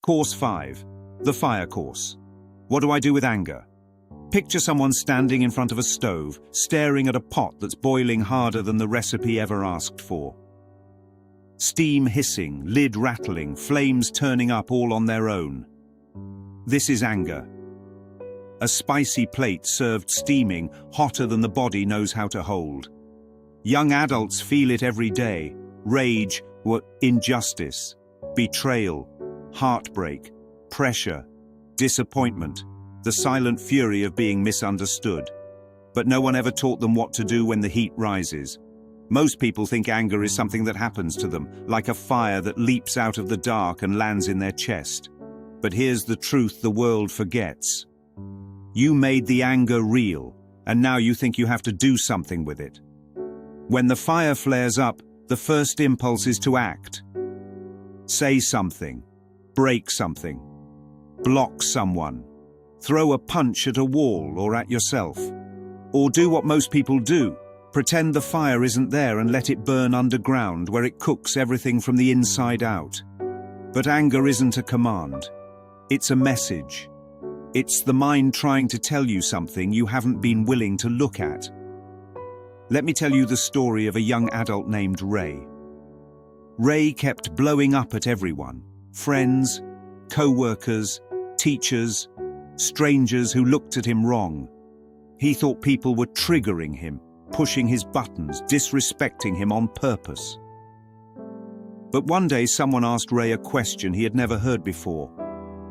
Course 5. The fire course. What do I do with anger? Picture someone standing in front of a stove, staring at a pot that's boiling harder than the recipe ever asked for. Steam hissing, lid rattling, flames turning up all on their own. This is anger. A spicy plate served steaming, hotter than the body knows how to hold. Young adults feel it every day. Rage, injustice, betrayal, heartbreak, pressure, disappointment, the silent fury of being misunderstood. But no one ever taught them what to do when the heat rises. Most people think anger is something that happens to them, like a fire that leaps out of the dark and lands in their chest. But here's the truth the world forgets. You made the anger real, and now you think you have to do something with it. When the fire flares up, the first impulse is to act. Say something, break something, block someone, throw a punch at a wall or at yourself. Or do what most people do, pretend the fire isn't there and let it burn underground where it cooks everything from the inside out. But anger isn't a command. It's a message. It's the mind trying to tell you something you haven't been willing to look at. Let me tell you the story of a young adult named Ray. Ray kept blowing up at everyone, friends, co-workers, teachers, strangers who looked at him wrong. He thought people were triggering him, pushing his buttons, disrespecting him on purpose. But one day someone asked Ray a question he had never heard before.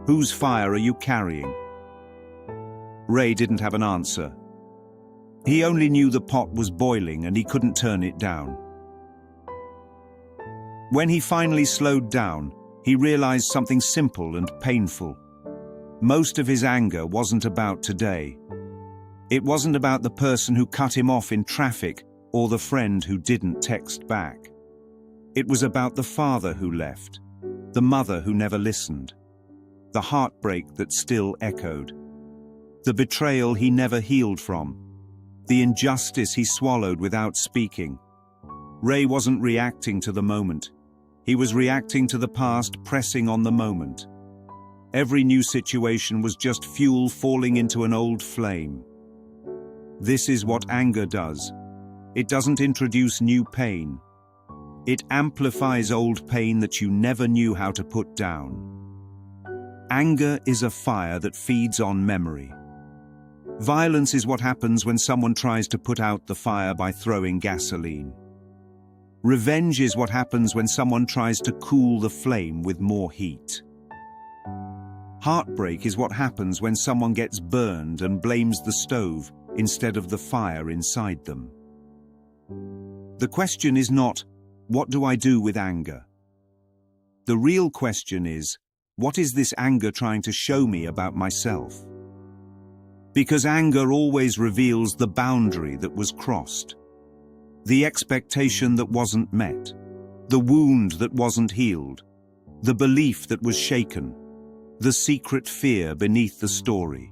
Whose fire are you carrying? Ray didn't have an answer. He only knew the pot was boiling and he couldn't turn it down. When he finally slowed down, he realized something simple and painful. Most of his anger wasn't about today. It wasn't about the person who cut him off in traffic or the friend who didn't text back. It was about the father who left, the mother who never listened, the heartbreak that still echoed, the betrayal he never healed from, the injustice he swallowed without speaking. Ray wasn't reacting to the moment. He was reacting to the past pressing on the moment. Every new situation was just fuel falling into an old flame. This is what anger does. It doesn't introduce new pain. It amplifies old pain that you never knew how to put down. Anger is a fire that feeds on memory. Violence is what happens when someone tries to put out the fire by throwing gasoline. Revenge is what happens when someone tries to cool the flame with more heat. Heartbreak is what happens when someone gets burned and blames the stove instead of the fire inside them. The question is not, what do I do with anger? The real question is, what is this anger trying to show me about myself? Because anger always reveals the boundary that was crossed, the expectation that wasn't met, the wound that wasn't healed, the belief that was shaken, the secret fear beneath the story.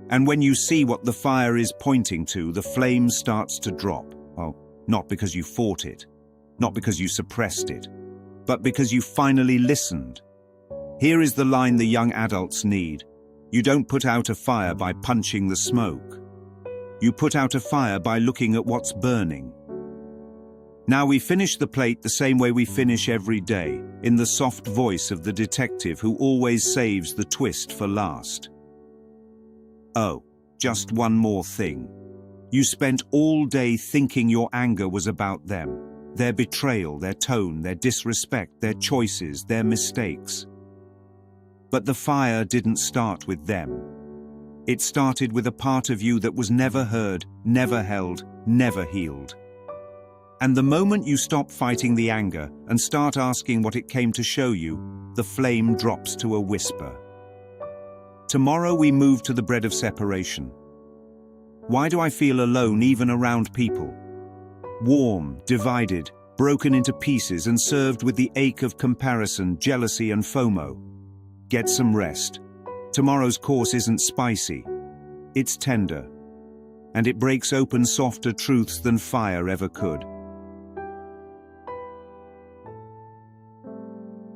And when you see what the fire is pointing to, the flame starts to drop. Well, not because you fought it, not because you suppressed it, but because you finally listened. Here is the line the young adults need. You don't put out a fire by punching the smoke. You put out a fire by looking at what's burning. Now we finish the plate the same way we finish every day, in the soft voice of the detective who always saves the twist for last. Oh, just one more thing. You spent all day thinking your anger was about them, their betrayal, their tone, their disrespect, their choices, their mistakes. But the fire didn't start with them. It started with a part of you that was never heard, never held, never healed. And the moment you stop fighting the anger and start asking what it came to show you, the flame drops to a whisper. Tomorrow we move to the bread of separation. Why do I feel alone even around people? Warm, divided, broken into pieces and served with the ache of comparison, jealousy and FOMO. Get some rest. Tomorrow's course isn't spicy. It's tender. And it breaks open softer truths than fire ever could.